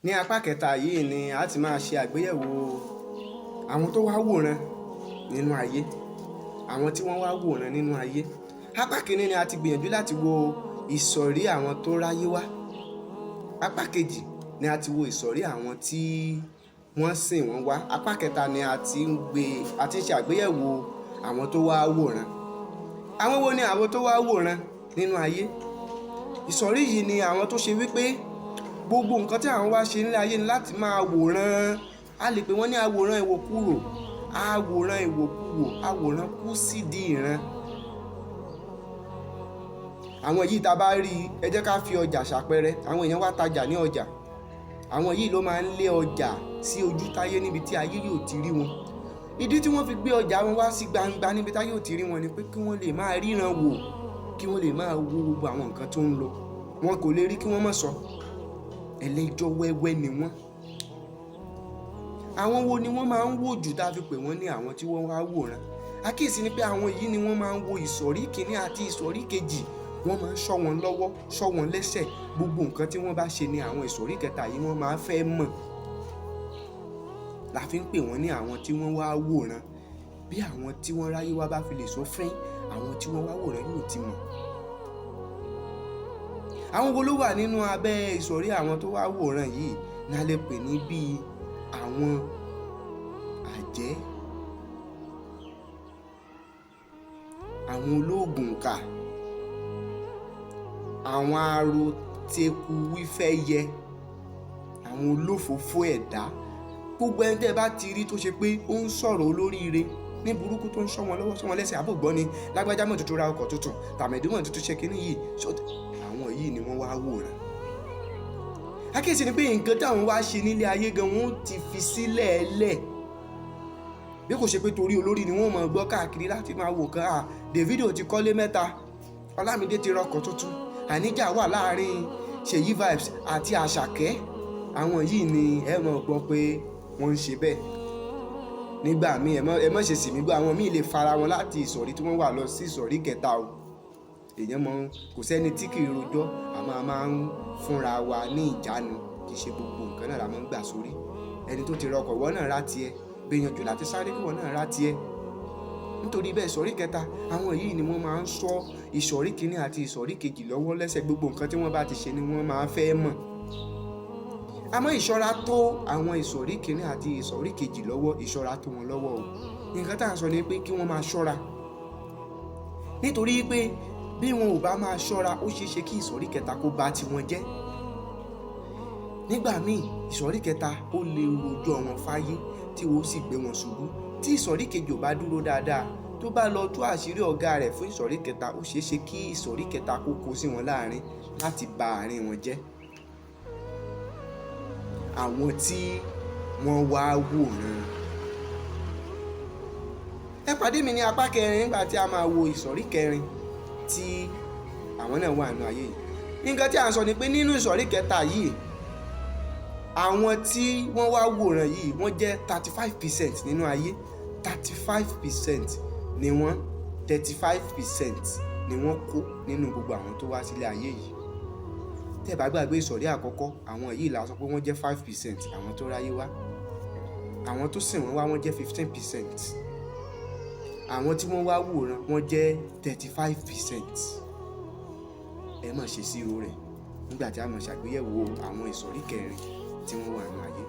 Ní apá kẹta yìí ni a ti máa ṣe àgbéyẹ̀wò àwọn tó wá wòran nínú ayé, àwọn tí wọ́n wá wòran nínú ayé. Apá kìíní ni a ti gbìyànjú láti wo ìsọ̀rí àwọn tó ráyé wá. Apá kejì ni a ti wo ìsọ̀rí àwọn tí wọ́n sìn wọ́n wá. Apá kẹta ni a ti ń ṣe àgbéyẹ̀wò àwọn tó wá wòran. Àwọn wo ni àwọn tó wá wòran nínú ayé? Ìsọ̀rí yìí ni àwọn tó ṣe wípé gbogbo nǹkan tí àwọn wá ṣe nílé ayé ni láti máa wòran. A lè pè wọ́n ní àwòrán ìwòkúrò, àwòrán ìwòkúwò, àwòrán kú sídìí ìran. Àwọn yìí tá a bá rí ẹ jẹ́ ká fi ọjà ṣàpẹẹrẹ. Àwọn èèyàn wá tajà ní ọjà. Àwọn yìí ló máa ń lé ọjà sí ojú táyé níbi tí ayé yóò ti rí wọn. Ìdí tí wọ́n fi gbé ọjà wọn wá sí gbangba níbi táyé yóò ti rí wọn ni pé kí wọ́n lè máa ríran wò, kí wọ́n lè máa wo gbogbo àwọn nǹkan tó ń lọ. Wọn kò lè rí kí wọ́n má sọ. Ẹlẹ́jọ́ wẹ́wẹ́ ni wọ́n. Àwọn wo ni wọ́n máa ń wò jù tá a fi pè wọ́n ní àwọn tí wọ́n wá wòran? Àkíyèsí ni pé àwọn yìí ni wọ́n máa ń wo ìsọ̀rí kìíní àti ìsọ̀rí kejì. Wọ́n máa ń ṣọ́ wọn lọ́wọ́, ṣọ́ wọn lẹ́sẹ̀. Gbogbo nǹkan tí wọ́n bá ṣe ni àwọn ìsọ̀rí kẹta yìí wọ́n máa fẹ́ mọ̀. La fi ń pè wọ́n ní àwọn tí wọ́n wá wòran. Bí àwọn tí wọ́n ráyé wá bá fi lè sọ fín, àwọn tí wọ́n wá wòran yóò ti mọ̀. Àwọn wo ló wà nínú abẹ́ ìsọ̀rí àwọn tó wá wòran yìí ni a lè pè ní bíi àwọn àjẹ́, àwọn olóògùn kà, àwọn aró teku wífẹ́ yẹ, àwọn olófòófó ẹ̀dá. Gbogbo ẹni tẹ́ bá ti rí tó ṣe pé ó ń sọ̀rọ̀ olóríire ní burúkú tó ń ṣọ́ wọn lọ́wọ́, ṣọ́ wọn lẹ́sẹ̀, àbògbọ́n ni lágbájá mọ̀ tuntun ra ọkọ̀ tuntun, tàmẹ̀dúmọ̀ tuntun ṣe kínní yìí. Àwọn yìí ni wọ́n wá wòran. Àkíyèsí ni pé nǹkan táwọn wá ṣe nílé ayé gan wọ́n ti fi sílẹ̀ lẹ̀. Bí kò ṣe pé torí olórí ni wọ́n máa gbọ́ káàkiri láti máa wò kan, Davido ti kọ́lé 3, Ọlámídé ti rọkọ̀ tuntun, àníjà wà láàrin Ṣèyí Vibes àti Àṣàkẹ́. Àwọn yìí ni ẹ mọ̀ gbọ́ pé wọ́n ń ṣe bẹ́ẹ̀. Nígbà míì ẹ má ṣe sì mí gbọ́, àwọn míì lè fara wọn láti ìsọ̀rí tí wọ́n wà lọ sí ìsọ̀rí kẹta o. Èèyàn mọ̀ kò sẹ́ni tí kì í rojọ́, àmọ́ a máa ń fúnra wa ní ìjánu. Kì í ṣe gbogbo nǹkan náà la máa ń gbà sórí. Ẹni tó ti rọkọ̀ ìwọ náà rá tiẹ̀, gbìyànjú láti sáré kí ìwọ náà rá tiẹ̀. Nítorí bẹ́ẹ̀ ìsọ̀rí kẹta, àwọn yìí ni wọ́n máa ń ṣọ́ ìsọ̀rí kìíní àti ìsọ̀rí kejì lọ́wọ́ lẹ́sẹ̀. Gbogbo nǹkan tí wọ́n bá ti ṣe ni wọ́n máa fẹ́ mọ̀. Àmọ́ ìṣọ́ra tó àwọn ìsọ̀rí kìíní àti ìsọ̀rí kejì lọ́wọ́, ìṣọ́ra tó wọn lọ́wọ́ o. Nǹkan tá à ń sọ ni pé kí wọ́n máa ṣọ́ra. Nítorí pé bí wọn ò bá máa ṣọ́ra, ó ṣeé ṣe kí ìsọ̀rí kẹta kó bà tiwọn jẹ́. Nígbà míì ìsọ̀rí kẹta ó lè rojọ́ wọn fáyé tí ó sì gbé wọn ṣubú. Tí ìsọ̀rí kejì ò bá dúró dáadáa, tó bá lọ tú àṣírí ọ̀gá rẹ̀ fún ìsọ̀rí kẹta, ó ṣeé ṣe kí ìsọ̀rí kẹta kó kó sí wọn láàrin láti ba àárín wọn jẹ́. Àwọn tí wọ́n wá wòran. Ẹ pàdé mi ní apá kẹrin nígbà tí a máa wo ìsọ̀rí kẹrin tí àwọn náà wà nínú ayé yìí. Nǹkan tí à ń sọ ni pé nínú ìsọ̀rí kẹta yìí, àwọn tí wọ́n wá wòran yìí wọ́n jẹ́ 35% nínú ayé. 35% ni wọ́n, 35% ni wọ́n kó nínú gbogbo àwọn tó wá sílé ayé yìí. Tẹ́ bá gbàgbé ìsọ̀rí àkọ́kọ́, àwọn yìí la sọ pé wọ́n jẹ́ 5% àwọn tó ráyé wá. Àwọn tó sìn wọ́n wá wọ́n jẹ́ 15%. Àwọn tí wọ́n wá wòran wọ́n jẹ́ 35%. Ẹ má ṣe sírò rẹ̀ nígbà tí a máa ṣàgbéyẹ̀wò àwọn ìsọ̀rí kẹrin tí wọ́n wà nínú ayé.